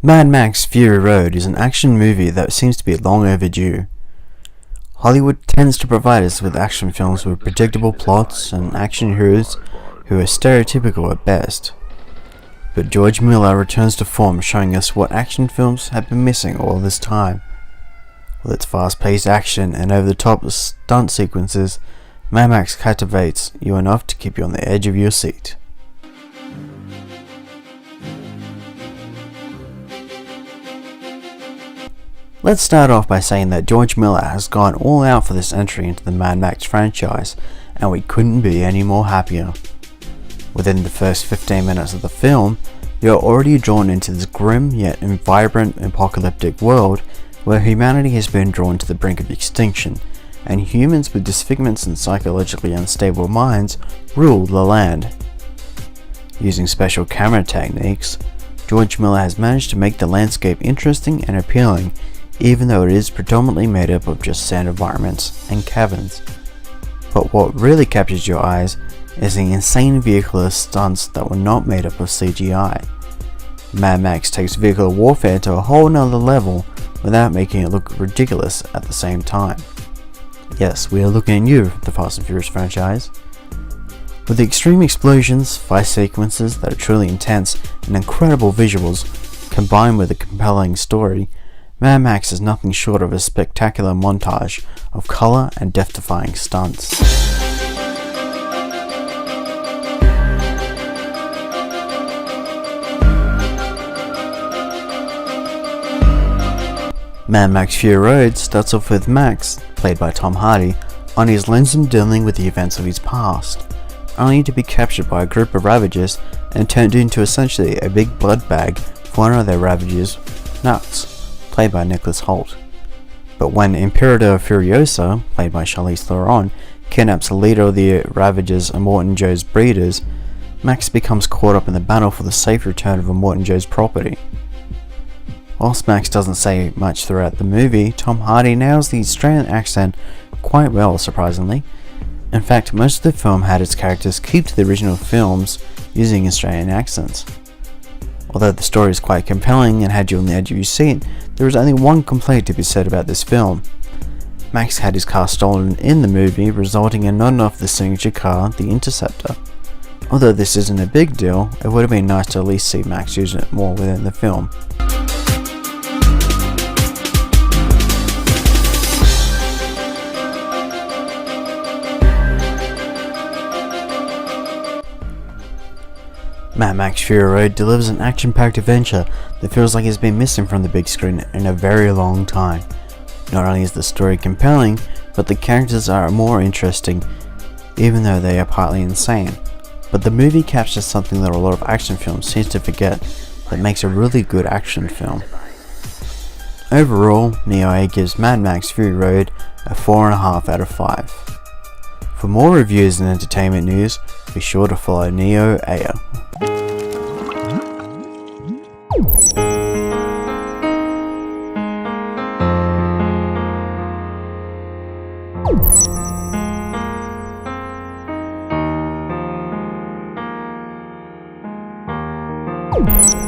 Mad Max Fury Road is an action movie that seems to be long overdue. Hollywood tends to provide us with action films with predictable plots and action heroes who are stereotypical at best. But George Miller returns to form, showing us what action films have been missing all this time. With its fast-paced action and over-the-top stunt sequences, Mad Max captivates you enough to keep you on the edge of your seat. Let's start off by saying that George Miller has gone all out for this entry into the Mad Max franchise, and we couldn't be any more happier. Within the first 15 minutes of the film, you're already drawn into this grim yet vibrant apocalyptic world where humanity has been drawn to the brink of extinction, and humans with disfigurements and psychologically unstable minds rule the land. Using special camera techniques, George Miller has managed to make the landscape interesting and appealing, even though it is predominantly made up of just sand environments and caverns. But what really captures your eyes is the insane vehicular stunts that were not made up of CGI. Mad Max takes vehicular warfare to a whole nother level without making it look ridiculous at the same time. Yes, we are looking at you, the Fast and Furious franchise. With the extreme explosions, fight sequences that are truly intense, and incredible visuals, combined with a compelling story, Mad Max is nothing short of a spectacular montage of color and death-defying stunts. Mad Max Fury Road starts off with Max, played by Tom Hardy, on his lonesome dealing with the events of his past, only to be captured by a group of Ravagers and turned into essentially a big blood bag for one of their Ravagers, Nuts, played by Nicholas Hoult. But when Imperator Furiosa, played by Charlize Theron, kidnaps the leader of the Ravagers, Immortan Joe's breeders, Max becomes caught up in the battle for the safe return of Immortan Joe's property. Whilst Max doesn't say much throughout the movie, Tom Hardy nails the Australian accent quite well, surprisingly. In fact, most of the film had its characters keep to the original films using Australian accents. Although the story is quite compelling and had you on the edge of your seat, there is only one complaint to be said about this film. Max had his car stolen in the movie, resulting in not enough of the signature car, the Interceptor. Although this isn't a big deal, it would have been nice to at least see Max use it more within the film. Mad Max Fury Road delivers an action-packed adventure that feels like it's been missing from the big screen in a very long time. Not only is the story compelling, but the characters are more interesting, even though they are partly insane. But the movie captures something that a lot of action films seem to forget, that makes a really good action film. Overall, NeoAeia gives Mad Max Fury Road a 4.5 out of 5. For more reviews and entertainment news, be sure to follow NeoAeia. You